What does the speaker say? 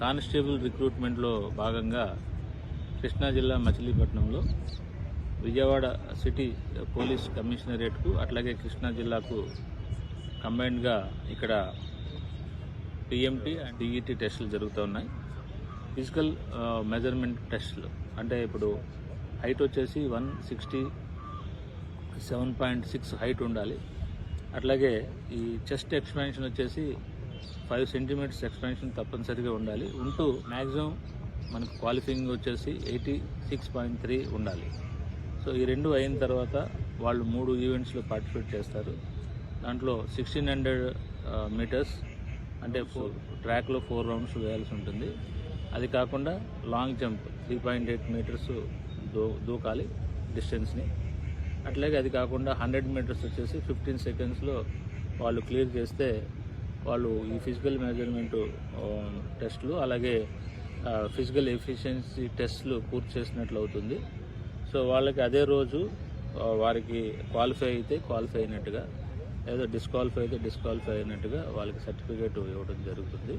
Constable రిక్రూట్మెంట్లో భాగంగా కృష్ణా జిల్లా మచిలీపట్నంలో విజయవాడ సిటీ పోలీస్ కమిషనరేట్కు అట్లాగే కృష్ణా జిల్లాకు కంబైన్డ్గా ఇక్కడ పిఎంటీ అండ్ డిఈటీ టెస్టులు జరుగుతూ ఉన్నాయి. ఫిజికల్ మెజర్మెంట్ టెస్టులు అంటే ఇప్పుడు హైట్ వచ్చేసి 167.6 హైట్ ఉండాలి. అట్లాగే ఈ చెస్ట్ ఎక్స్పాన్షన్ వచ్చేసి 5 సెంటీమీటర్స్ ఎక్స్పాన్షన్ తప్పనిసరిగా ఉండాలి. ఉంటూ మ్యాక్సిమం మనకు క్వాలిఫైయింగ్ వచ్చేసి 86.3 ఉండాలి. సో ఈ రెండు అయిన తర్వాత వాళ్ళు 3 ఈవెంట్స్లో పార్టిసిపేట్ చేస్తారు. దాంట్లో 1600 మీటర్స్ అంటే ట్రాక్లో 4 రౌండ్స్ వేయాల్సి ఉంటుంది. అది కాకుండా లాంగ్ జంప్ 3.8 మీటర్స్ దూకాలి డిస్టెన్స్ని. అట్లాగే అది కాకుండా 100 మీటర్స్ వచ్చేసి 15 సెకండ్స్లో వాళ్ళు క్లియర్ చేస్తే వాళ్ళు ఈ ఫిజికల్ మెజర్మెంట్ టెస్టులు అలాగే ఫిజికల్ ఎఫిషియన్సీ టెస్టులు పూర్తి చేసినట్లు అవుతుంది. సో వాళ్ళకి అదే రోజు వారికి క్వాలిఫై అయితే క్వాలిఫై అయినట్టుగా, లేదా డిస్క్వాలిఫై అయితే డిస్క్వాలిఫై అయినట్టుగా వాళ్ళకి సర్టిఫికేట్ ఇవ్వడం జరుగుతుంది.